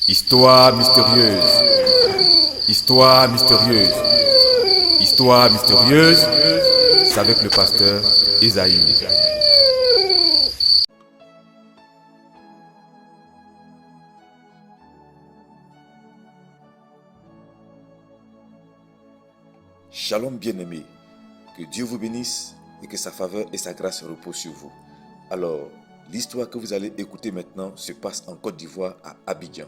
Histoire mystérieuse. Histoire mystérieuse. Histoire mystérieuse. C'est avec le pasteur Esaïe. Shalom bien-aimés, que Dieu vous bénisse et que sa faveur et sa grâce reposent sur vous. Alors, l'histoire que vous allez écouter maintenant se passe en Côte d'Ivoire à Abidjan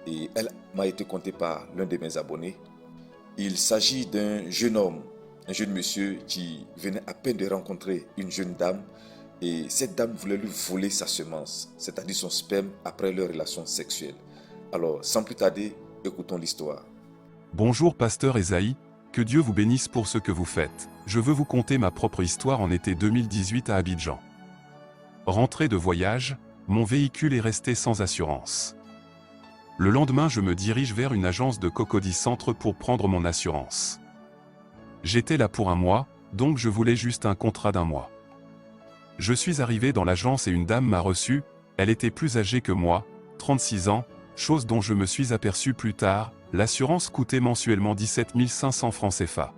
et elle m'a été contée par l'un de mes abonnés. Il s'agit d'un jeune homme, un jeune monsieur qui venait à peine de rencontrer une jeune dame et cette dame voulait lui voler sa semence, c'est-à-dire son sperme après leur relation sexuelle. Alors, sans plus tarder, écoutons l'histoire. Bonjour pasteur Esaïe, que Dieu vous bénisse pour ce que vous faites. Je veux vous conter ma propre histoire en été 2018 à Abidjan. Rentré de voyage, mon véhicule est resté sans assurance. Le lendemain, je me dirige vers une agence de Cocody Centre pour prendre mon assurance. J'étais là pour un mois, donc je voulais juste un contrat d'un mois. Je suis arrivé dans l'agence et une dame m'a reçu, elle était plus âgée que moi, 36 ans, chose dont je me suis aperçu plus tard, l'assurance coûtait mensuellement 17 500 francs CFA.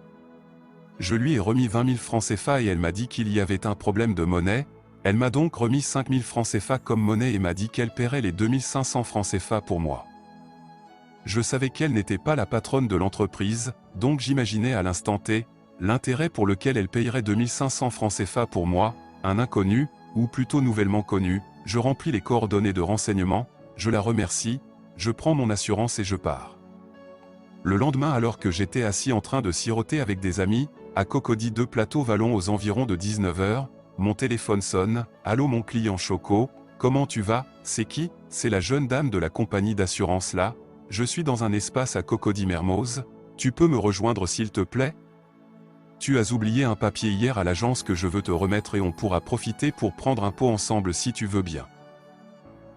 Je lui ai remis 20 000 francs CFA et elle m'a dit qu'il y avait un problème de monnaie, elle m'a donc remis 5 000 francs CFA comme monnaie et m'a dit qu'elle paierait les 2 500 francs CFA pour moi. Je savais qu'elle n'était pas la patronne de l'entreprise, donc j'imaginais à l'instant T, l'intérêt pour lequel elle payerait 2 500 francs CFA pour moi, un inconnu, ou plutôt nouvellement connu. Je remplis les coordonnées de renseignement, je la remercie, je prends mon assurance et je pars. Le lendemain, alors que j'étais assis en train de siroter avec des amis, à Cocody 2 Plateau Vallon aux environs de 19 h, mon téléphone sonne. « Allô mon client Choco, comment tu vas? C'est qui? C'est la jeune dame de la compagnie d'assurance là. Je suis dans un espace à Cocody Mermoz, tu peux me rejoindre s'il te plaît? Tu as oublié un papier hier à l'agence que je veux te remettre et on pourra profiter pour prendre un pot ensemble si tu veux bien. »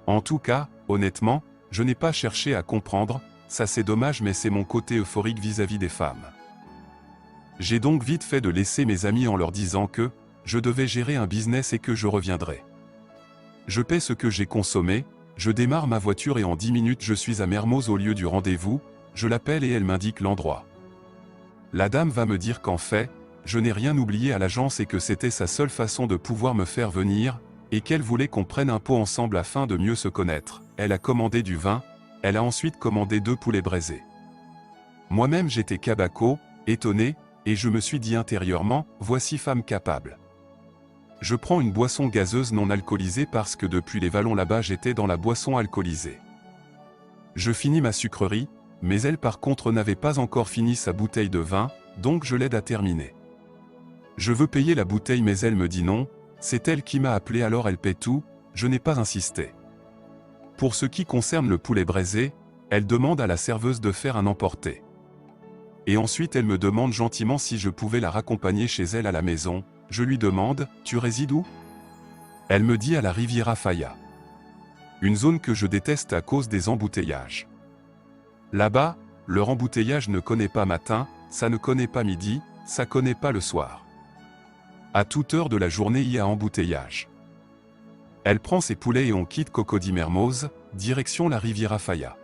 En tout cas, honnêtement, je n'ai pas cherché à comprendre, ça c'est dommage mais c'est mon côté euphorique vis-à-vis des femmes. J'ai donc vite fait de laisser mes amis en leur disant que je devais gérer un business et que je reviendrai. Je paie ce que j'ai consommé, je démarre ma voiture et en 10 minutes je suis à Mermoz au lieu du rendez-vous, je l'appelle et elle m'indique l'endroit. La dame va me dire qu'en fait, je n'ai rien oublié à l'agence et que c'était sa seule façon de pouvoir me faire venir, et qu'elle voulait qu'on prenne un pot ensemble afin de mieux se connaître. Elle a commandé du vin, elle a ensuite commandé 2 poulets braisés. Moi-même j'étais cabaco, étonné, et je me suis dit intérieurement, voici femme capable. Je prends une boisson gazeuse non alcoolisée parce que depuis les vallons là-bas j'étais dans la boisson alcoolisée. Je finis ma sucrerie, mais elle par contre n'avait pas encore fini sa bouteille de vin, donc je l'aide à terminer. Je veux payer la bouteille mais elle me dit non, c'est elle qui m'a appelé alors elle paie tout, je n'ai pas insisté. Pour ce qui concerne le poulet braisé, elle demande à la serveuse de faire un emporté. Et ensuite elle me demande gentiment si je pouvais la raccompagner chez elle à la maison. Je lui demande, tu résides où? Elle me dit à la Riviera Faya. Une zone que je déteste à cause des embouteillages. Là-bas, leur embouteillage ne connaît pas matin, ça ne connaît pas midi, ça connaît pas le soir. À toute heure de la journée il y a embouteillage. Elle prend ses poulets et on quitte Cocody Mermoz, direction la Riviera Faya.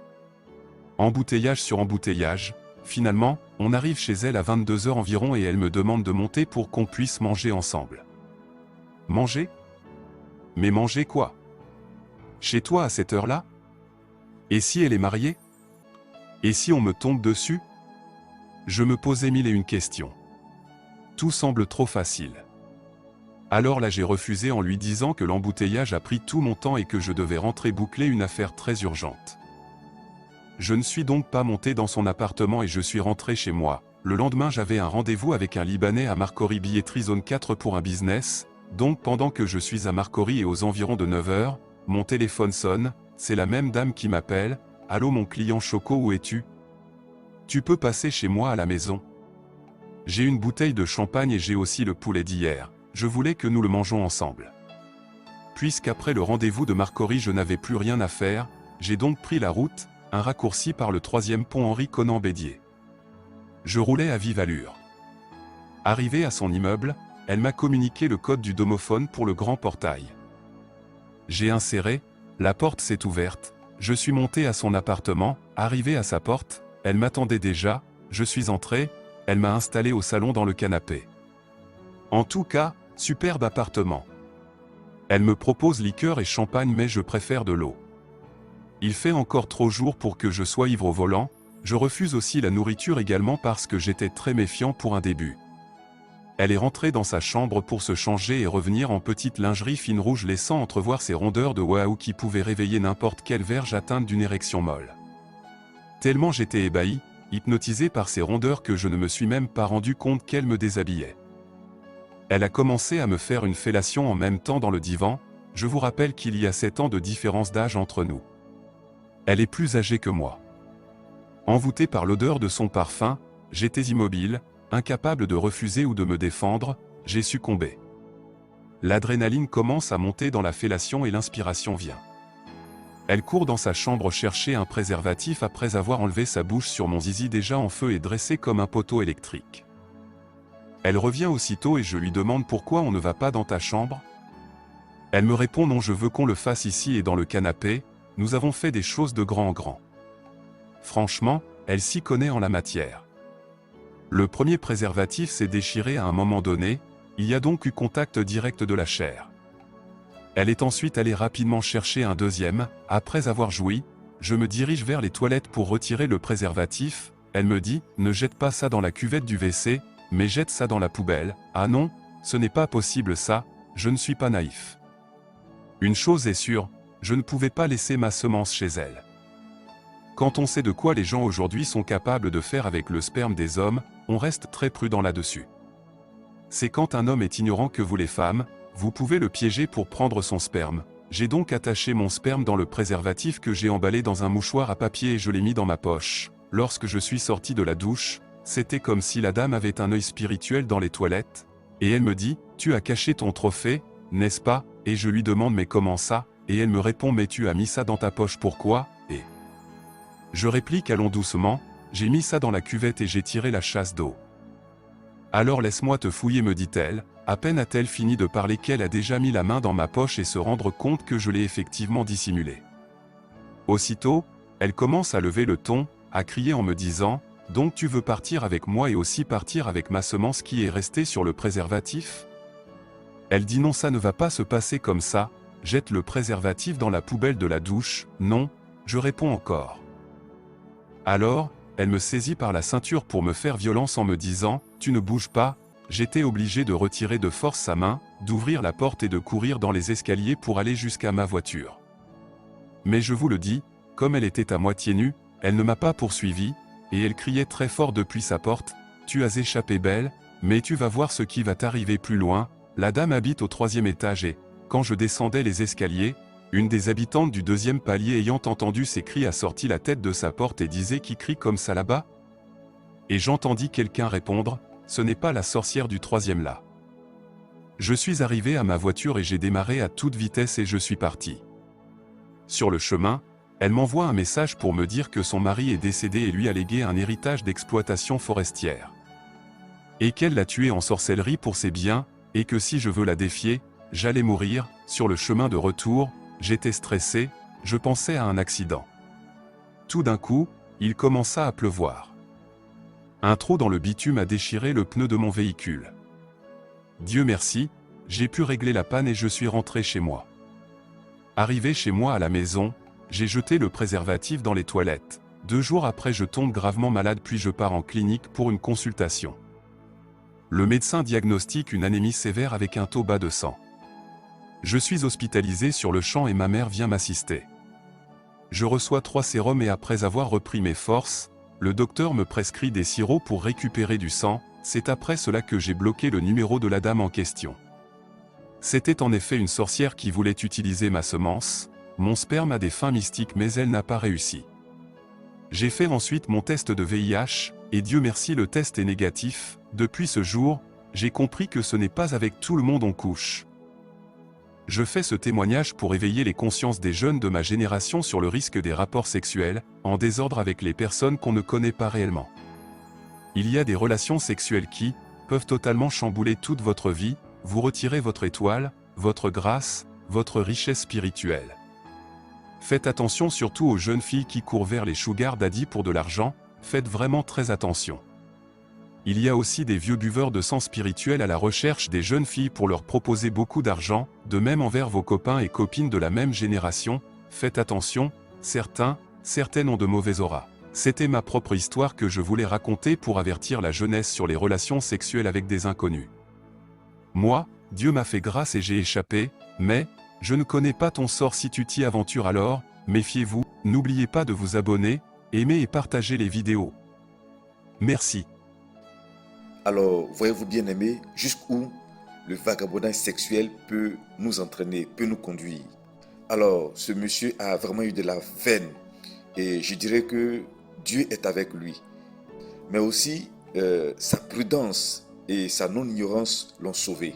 Embouteillage sur embouteillage, finalement, on arrive chez elle à 22 h environ et elle me demande de monter pour qu'on puisse manger ensemble. Manger? Mais manger quoi? Chez toi à cette heure-là? Et si elle est mariée? Et si on me tombe dessus? Je me posais 1001 questions. Tout semble trop facile. Alors là j'ai refusé en lui disant que l'embouteillage a pris tout mon temps et que je devais rentrer boucler une affaire très urgente. Je ne suis donc pas monté dans son appartement et je suis rentré chez moi. Le lendemain j'avais un rendez-vous avec un Libanais à Marcory billetterie zone 4 pour un business, donc pendant que je suis à Marcory et aux environs de 9 h, mon téléphone sonne, c'est la même dame qui m'appelle. « Allô mon client Choco, où es-tu? Tu peux passer chez moi à la maison? J'ai une bouteille de champagne et j'ai aussi le poulet d'hier, je voulais que nous le mangeons ensemble. » Puisqu'après le rendez-vous de Marcory je n'avais plus rien à faire, j'ai donc pris la route, un raccourci par le 3e pont Henri Conan Bédier. Je roulais à vive allure. Arrivé à son immeuble, elle m'a communiqué le code du domophone pour le grand portail. J'ai inséré, la porte s'est ouverte, Je suis monté à son appartement, arrivé à sa porte, elle m'attendait déjà, je suis entré, elle m'a installé au salon dans le canapé. En tout cas, superbe appartement. Elle me propose liqueur et champagne mais je préfère de l'eau. Il fait encore trop jour pour que je sois ivre au volant, je refuse aussi la nourriture également parce que j'étais très méfiant pour un début. Elle est rentrée dans sa chambre pour se changer et revenir en petite lingerie fine rouge laissant entrevoir ses rondeurs de waouh qui pouvaient réveiller n'importe quelle verge atteinte d'une érection molle. Tellement j'étais ébahi, hypnotisé par ses rondeurs que je ne me suis même pas rendu compte qu'elle me déshabillait. Elle a commencé à me faire une fellation en même temps dans le divan, je vous rappelle qu'il y a 7 ans de différence d'âge entre nous. Elle est plus âgée que moi. Envoûté par l'odeur de son parfum, j'étais immobile, incapable de refuser ou de me défendre, j'ai succombé. L'adrénaline commence à monter dans la fellation et l'inspiration vient. Elle court dans sa chambre chercher un préservatif après avoir enlevé sa bouche sur mon zizi déjà en feu et dressé comme un poteau électrique. Elle revient aussitôt et je lui demande pourquoi on ne va pas dans ta chambre. Elle me répond non, je veux qu'on le fasse ici et dans le canapé, nous avons fait des choses de grand en grand. Franchement, elle s'y connaît en la matière. Le premier préservatif s'est déchiré à un moment donné, il y a donc eu contact direct de la chair. Elle est ensuite allée rapidement chercher un deuxième, après avoir joui, je me dirige vers les toilettes pour retirer le préservatif, elle me dit « Ne jette pas ça dans la cuvette du WC, mais jette ça dans la poubelle. » Ah non, ce n'est pas possible ça, je ne suis pas naïf. Une chose est sûre, je ne pouvais pas laisser ma semence chez elle. Quand on sait de quoi les gens aujourd'hui sont capables de faire avec le sperme des hommes, on reste très prudent là-dessus. C'est quand un homme est ignorant que vous les femmes, vous pouvez le piéger pour prendre son sperme. J'ai donc attaché mon sperme dans le préservatif que j'ai emballé dans un mouchoir à papier et je l'ai mis dans ma poche. Lorsque je suis sorti de la douche, c'était comme si la dame avait un œil spirituel dans les toilettes, et elle me dit « Tu as caché ton trophée, n'est-ce pas ?» Et je lui demande « Mais comment ça ?» Et elle me répond « Mais tu as mis ça dans ta poche pourquoi ?» Et je réplique « Allons doucement, j'ai mis ça dans la cuvette et j'ai tiré la chasse d'eau. » Alors laisse-moi te fouiller, me dit-elle, à peine a-t-elle fini de parler qu'elle a déjà mis la main dans ma poche et se rendre compte que je l'ai effectivement dissimulé. Aussitôt, elle commence à lever le ton, à crier en me disant « Donc tu veux partir avec moi et aussi partir avec ma semence qui est restée sur le préservatif ?» Elle dit « Non, ça ne va pas se passer comme ça, jette le préservatif dans la poubelle de la douche. » Non, je réponds encore. Alors, elle me saisit par la ceinture pour me faire violence en me disant « Tu ne bouges pas ». J'étais obligé de retirer de force sa main, d'ouvrir la porte et de courir dans les escaliers pour aller jusqu'à ma voiture. Mais je vous le dis, comme elle était à moitié nue, elle ne m'a pas poursuivi, et elle criait très fort depuis sa porte « Tu as échappé belle, mais tu vas voir ce qui va t'arriver plus loin. » La dame habite au 3e étage et, quand je descendais les escaliers, une des habitantes du 2e palier ayant entendu ces cris a sorti la tête de sa porte et disait « Qui crie comme ça là-bas ?» Et j'entendis quelqu'un répondre « Ce n'est pas la sorcière du 3e là. » Je suis arrivé à ma voiture et j'ai démarré à toute vitesse et je suis parti. Sur le chemin, elle m'envoie un message pour me dire que son mari est décédé et lui a légué un héritage d'exploitation forestière. Et qu'elle l'a tué en sorcellerie pour ses biens, et que si je veux la défier, j'allais mourir. Sur le chemin de retour, j'étais stressé, je pensais à un accident. Tout d'un coup, il commença à pleuvoir. Un trou dans le bitume a déchiré le pneu de mon véhicule. Dieu merci, j'ai pu régler la panne et je suis rentré chez moi. Arrivé chez moi à la maison, j'ai jeté le préservatif dans les toilettes. 2 jours après, je tombe gravement malade puis je pars en clinique pour une consultation. Le médecin diagnostique une anémie sévère avec un taux bas de sang. Je suis hospitalisé sur le champ et ma mère vient m'assister. Je reçois 3 sérums et après avoir repris mes forces, le docteur me prescrit des sirops pour récupérer du sang. C'est après cela que j'ai bloqué le numéro de la dame en question. C'était en effet une sorcière qui voulait utiliser ma semence, mon sperme à des fins mystiques mais elle n'a pas réussi. J'ai fait ensuite mon test de VIH, et Dieu merci le test est négatif. Depuis ce jour, j'ai compris que ce n'est pas avec tout le monde on couche. Je fais ce témoignage pour éveiller les consciences des jeunes de ma génération sur le risque des rapports sexuels, en désordre avec les personnes qu'on ne connaît pas réellement. Il y a des relations sexuelles qui peuvent totalement chambouler toute votre vie, vous retirer votre étoile, votre grâce, votre richesse spirituelle. Faites attention surtout aux jeunes filles qui courent vers les sugar daddy pour de l'argent, faites vraiment très attention. Il y a aussi des vieux buveurs de sang spirituel à la recherche des jeunes filles pour leur proposer beaucoup d'argent, de même envers vos copains et copines de la même génération, faites attention, certaines ont de mauvais auras. C'était ma propre histoire que je voulais raconter pour avertir la jeunesse sur les relations sexuelles avec des inconnus. Moi, Dieu m'a fait grâce et j'ai échappé, mais, je ne connais pas ton sort si tu t'y aventures alors, méfiez-vous, n'oubliez pas de vous abonner, aimer et partager les vidéos. Merci. Alors, voyez-vous bien aimé, jusqu'où le vagabondage sexuel peut nous entraîner, peut nous conduire. Alors, ce monsieur a vraiment eu de la veine et je dirais que Dieu est avec lui. Mais aussi, sa prudence et sa non-ignorance l'ont sauvé.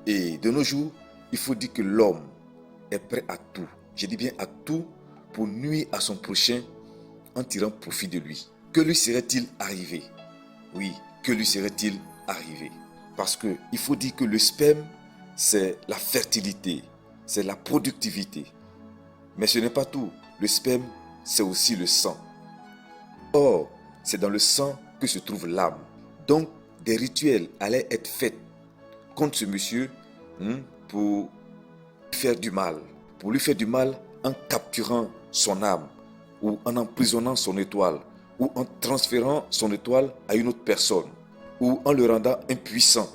Et de nos jours, il faut dire que l'homme est prêt à tout. Je dis bien à tout pour nuire à son prochain en tirant profit de lui. Que lui serait-il arrivé? Oui, que lui serait-il arrivé? Parce qu'il faut dire que le sperme, c'est la fertilité, c'est la productivité. Mais ce n'est pas tout. Le sperme, c'est aussi le sang. Or, c'est dans le sang que se trouve l'âme. Donc, des rituels allaient être faits contre ce monsieur pour lui faire du mal. Pour lui faire du mal en capturant son âme, ou en emprisonnant son étoile, ou en transférant son étoile à une autre personne, ou en le rendant impuissant,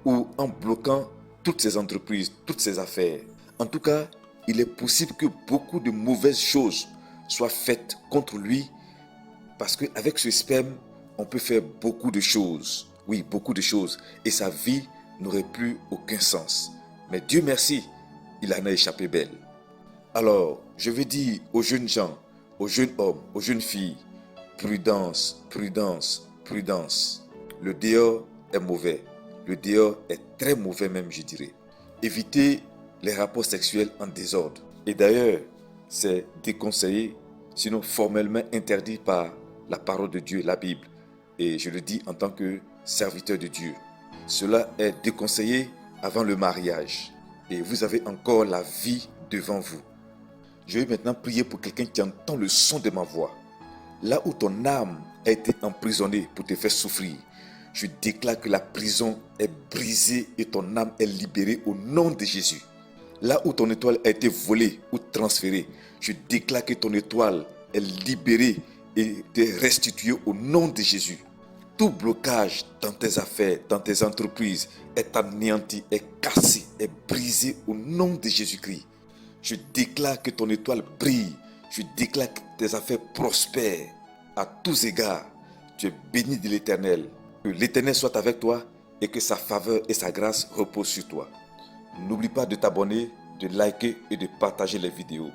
ou en bloquant toutes ses entreprises, toutes ses affaires. En tout cas, il est possible que beaucoup de mauvaises choses soient faites contre lui, parce qu'avec ce sperme, on peut faire beaucoup de choses. Oui, beaucoup de choses. Et sa vie n'aurait plus aucun sens. Mais Dieu merci, il en a échappé belle. Alors, je veux dire aux jeunes gens, aux jeunes hommes, aux jeunes filles, prudence, prudence, prudence. Le dehors est mauvais. Le dehors est très mauvais même, je dirais. Évitez les rapports sexuels en désordre. Et d'ailleurs, c'est déconseillé, sinon formellement interdit par la parole de Dieu, la Bible. Et je le dis en tant que serviteur de Dieu. Cela est déconseillé avant le mariage. Et vous avez encore la vie devant vous. Je vais maintenant prier pour quelqu'un qui entend le son de ma voix. Là où ton âme a été emprisonnée pour te faire souffrir, je déclare que la prison est brisée et ton âme est libérée au nom de Jésus. Là où ton étoile a été volée ou transférée, je déclare que ton étoile est libérée et t'est restituée au nom de Jésus. Tout blocage dans tes affaires, dans tes entreprises est anéanti, est cassé, est brisé au nom de Jésus-Christ. Je déclare que ton étoile brille. Je déclare que tes affaires prospèrent à tous égards. Tu es béni de l'Éternel. Que l'Éternel soit avec toi et que sa faveur et sa grâce reposent sur toi. N'oublie pas de t'abonner, de liker et de partager les vidéos.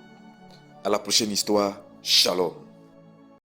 À la prochaine histoire. Shalom.